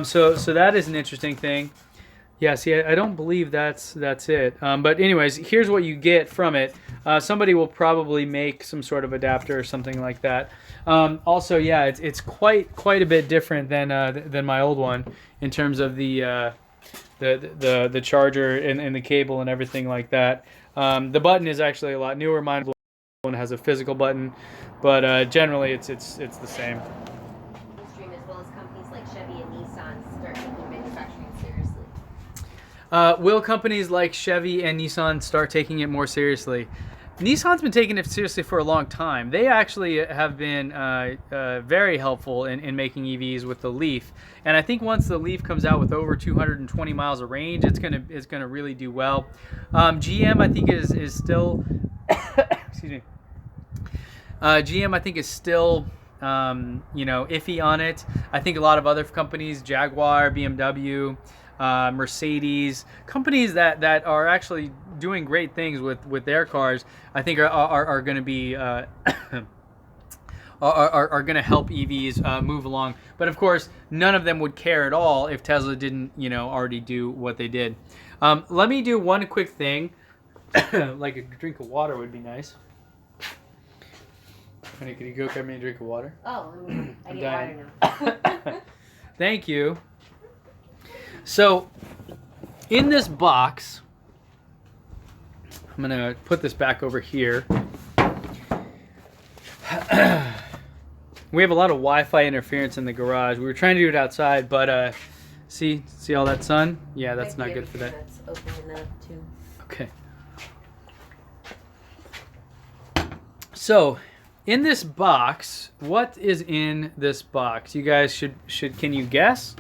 So that is an interesting thing. Yeah, see, I don't believe that's it. But anyways, here's what you get from it. Somebody will probably make some sort of adapter or something like that. Also, yeah, it's quite a bit different than my old one in terms of the charger and the cable and everything like that. The button is actually a lot newer. Mine one has a physical button, but generally it's the same. Mainstream, as well as companies like Chevy and Nissan start taking manufacturing seriously. Will companies like Chevy and Nissan start taking it more seriously? Nissan's been taking it seriously for a long time. They actually have been very helpful in making EVs with the Leaf, and I think once the Leaf comes out with over 220 miles of range, it's gonna really do well. GM I think is still excuse me. GM I think is still iffy on it. I think a lot of other companies, Jaguar, BMW, Mercedes, companies that are actually doing great things with their cars, I think are going to be are going to help EVs move along. But of course, none of them would care at all if Tesla didn't already do what they did. Let me do one quick thing. Like a drink of water would be nice. Honey, could you go grab me a drink of water? Oh, I need water now. Thank you. So, in this box, I'm going to put this back over here. We have a lot of Wi-Fi interference in the garage. We were trying to do it outside, but see all that sun? Yeah, that's not good for that. That's open enough too. Okay. So, in this box, what is in this box? You guys can you guess?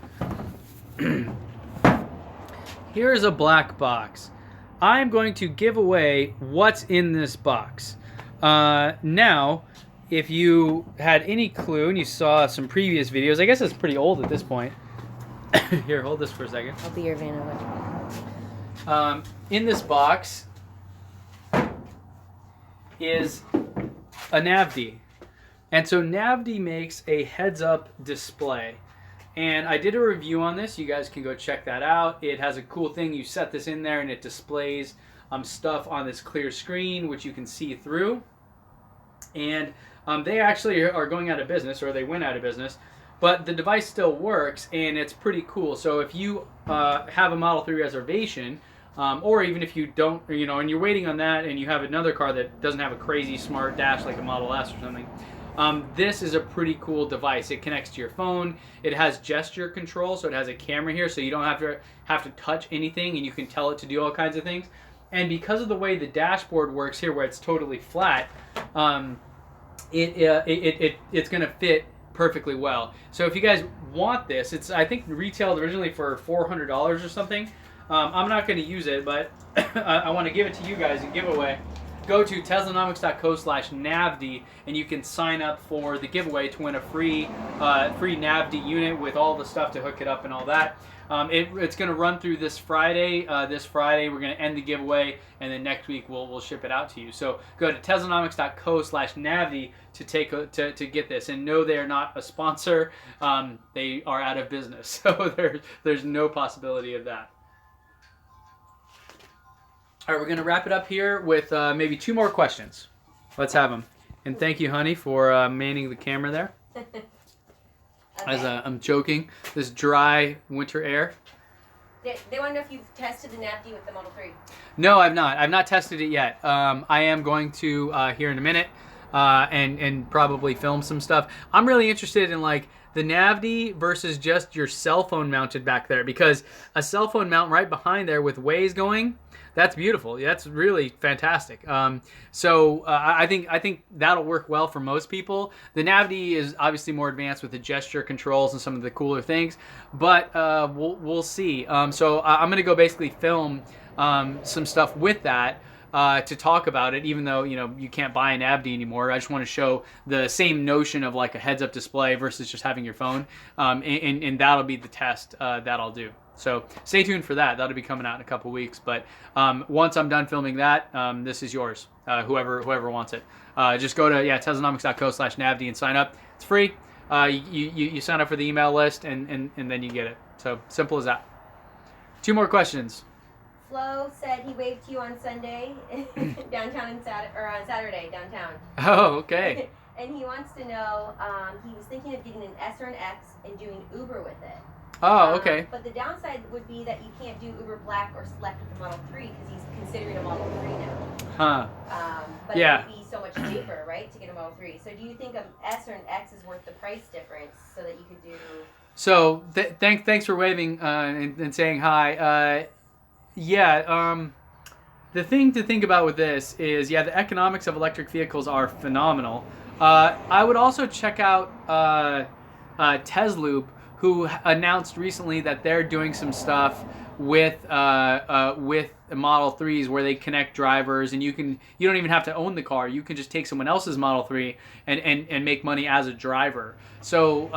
Here is a black box. I'm going to give away what's in this box. Now, if you had any clue and you saw some previous videos, I guess it's pretty old at this point. Here, hold this for a second. I'll be your van. In this box is a Navi. And so Navi makes a heads-up display. And I did a review on this. You guys can go check that out. It has a cool thing. You set this in there and it displays stuff on this clear screen, which you can see through. And they actually are going out of business, or they went out of business. But the device still works, and it's pretty cool. So if you have a Model 3 reservation, or even if you don't, and you're waiting on that, and you have another car that doesn't have a crazy smart dash like a Model S or something. This is a pretty cool device. It connects to your phone. It has gesture control, so it has a camera here, so you don't have to touch anything, and you can tell it to do all kinds of things. And because of the way the dashboard works here, where it's totally flat, it's going to fit perfectly well. So if you guys want this, it's I think retailed originally for $400 or something. I'm not going to use it, but I want to give it to you guys in giveaway. Go to teslanomics.co/navd and you can sign up for the giveaway to win a free navd unit with all the stuff to hook it up and all that. It's going to run through this Friday. This Friday we're going to end the giveaway, and then next week we'll ship it out to you. So go to teslanomics.co/navd to get this. And no, they are not a sponsor. They are out of business, so there's no possibility of that. All right, we're going to wrap it up here with maybe 2 more questions. Let's have them. And thank you, honey, for manning the camera there. Okay. As I'm joking, this dry winter air. They want to know if you've tested the Navi with the Model 3. No, I've not. I've not tested it yet. I am going to here in a minute and probably film some stuff. I'm really interested in like the Navi versus just your cell phone mounted back there, because a cell phone mount right behind there with Waze going, that's beautiful. That's really fantastic. So I think that'll work well for most people. The Navi is obviously more advanced with the gesture controls and some of the cooler things, but we'll see. So I'm gonna go basically film some stuff with that to talk about it, even though you can't buy an Navi anymore. I just want to show the same notion of like a heads-up display versus just having your phone, and that'll be the test that I'll do. So stay tuned for that. That'll be coming out in a couple weeks. But once I'm done filming that, this is yours. Whoever wants it. Just go to teslanomics.co/navd and sign up. It's free. You sign up for the email list and then you get it. So simple as that. 2 more questions. Flo said he waved to you on Sunday downtown on Saturday downtown. Oh, okay. And he wants to know, he was thinking of getting an S or an X and doing Uber with it. Oh, okay. But the downside would be that you can't do Uber Black or Select with the Model 3 because he's considering a Model 3 now. Huh. But yeah. it would be so much cheaper, right, to get a Model 3. So do you think an S or an X is worth the price difference so that you could do... So thanks for waving and saying hi. The thing to think about with this is, the economics of electric vehicles are phenomenal. I would also check out Tesla, who announced recently that they're doing some stuff with Model 3s where they connect drivers, and you don't even have to own the car. You can just take someone else's Model 3 and make money as a driver. So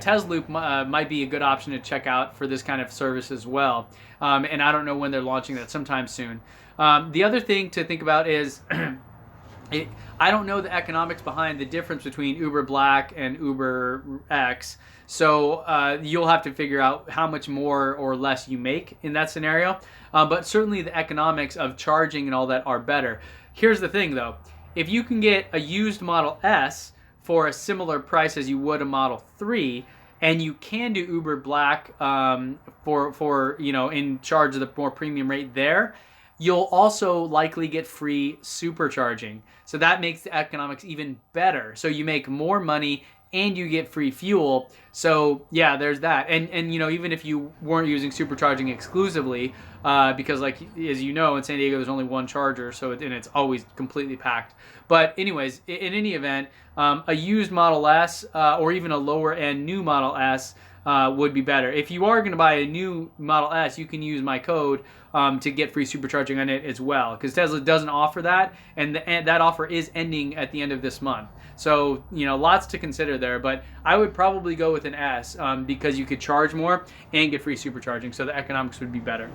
Tesla might be a good option to check out for this kind of service as well. And I don't know when they're launching that, sometime soon. The other thing to think about is I don't know the economics behind the difference between Uber Black and Uber X. So you'll have to figure out how much more or less you make in that scenario. But certainly the economics of charging and all that are better. Here's the thing though. If you can get a used Model S for a similar price as you would a Model 3, and you can do Uber Black for in charge of the more premium rate there, you'll also likely get free supercharging. So that makes the economics even better. So you make more money and you get free fuel. So yeah, there's that. And even if you weren't using supercharging exclusively, because like as you know, in San Diego there's only one charger, so it's always completely packed. But anyways, in any event, a used Model S or even a lower end new Model S would be better. If you are going to buy a new Model S, you can use my code to get free supercharging on it as well, because Tesla doesn't offer that, and that offer is ending at the end of this month. So lots to consider there, but I would probably go with an S because you could charge more and get free supercharging, so the economics would be better.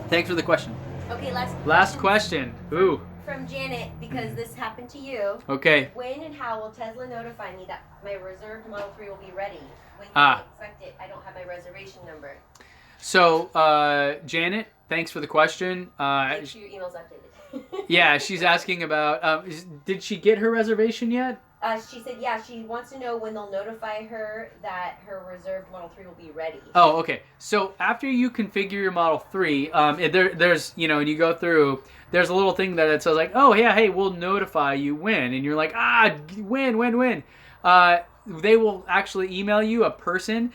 Thanks for the question. Okay, last question. Ooh. From Janet, because this happened to you. Okay. When and how will Tesla notify me that my reserved Model 3 will be ready? When can I expect it? I don't have my reservation number. So, Janet, thanks for the question. Make sure your email's updated. Yeah, she's asking about, did she get her reservation yet? She said, yeah, she wants to know when they'll notify her that her reserved Model 3 will be ready. Oh, okay. So after you configure your Model 3, there's, you know, and you go through, there's a little thing that it says like, oh, yeah, hey, we'll notify you when. And you're like, when? They will actually email you a person.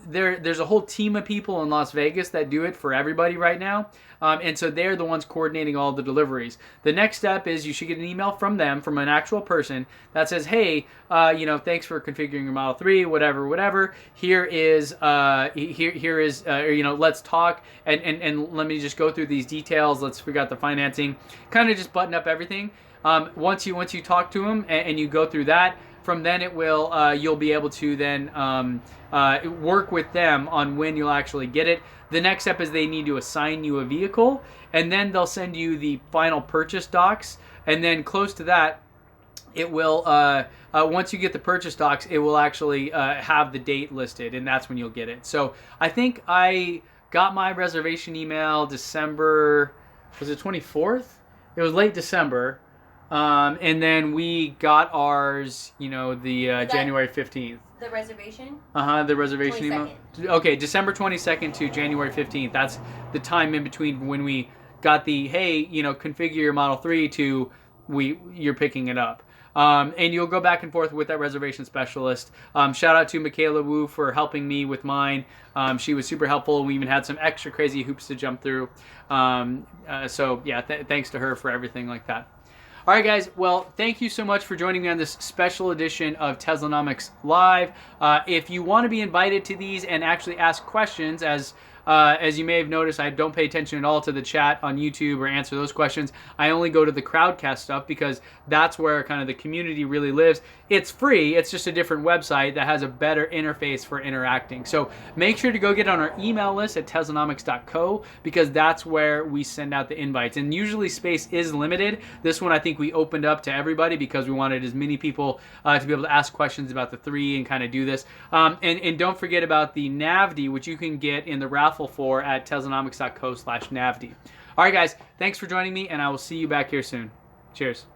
There's a whole team of people in Las Vegas that do it for everybody right now. And so they're the ones coordinating all the deliveries. The next step is you should get an email from them, from an actual person that says, hey, you know, thanks for configuring your Model 3, whatever. Here is, you know, let's talk and let me just go through these details. Let's figure out the financing, kind of just button up everything. Once you talk to them and you go through that, from then it will you'll be able to then work with them on when you'll actually get it. The next step is they need to assign you a vehicle, and then they'll send you the final purchase docs. And then close to that, it will once you get the purchase docs, it will actually have the date listed, and that's when you'll get it. So I think I got my reservation email December, was it 24th? It was late December. And then we got ours, you know, the January 15th. The reservation? The reservation 22nd. email. Okay, December 22nd to January 15th. That's the time in between when we got the, hey, you know, configure your Model 3 to you're picking it up. And you'll go back and forth with that reservation specialist. Shout out to Michaela Wu for helping me with mine. She was super helpful. We even had some extra crazy hoops to jump through. So yeah, thanks to her for everything like that. All right, guys. Well, thank you so much for joining me on this special edition of Teslanomics Live. If you want to be invited to these and actually ask questions, as you may have noticed, I don't pay attention at all to the chat on YouTube or answer those questions. I only go to the Crowdcast stuff because that's where kind of the community really lives. It's free. It's just a different website that has a better interface for interacting. So make sure to go get on our email list at teslanomics.co because that's where we send out the invites. And usually space is limited. This one I think we opened up to everybody because we wanted as many people to be able to ask questions about the 3 and kind of do this. And don't forget about the Navdi, which you can get in the raffle for at teslanomics.co/Navdi. All right, guys. Thanks for joining me, and I will see you back here soon. Cheers.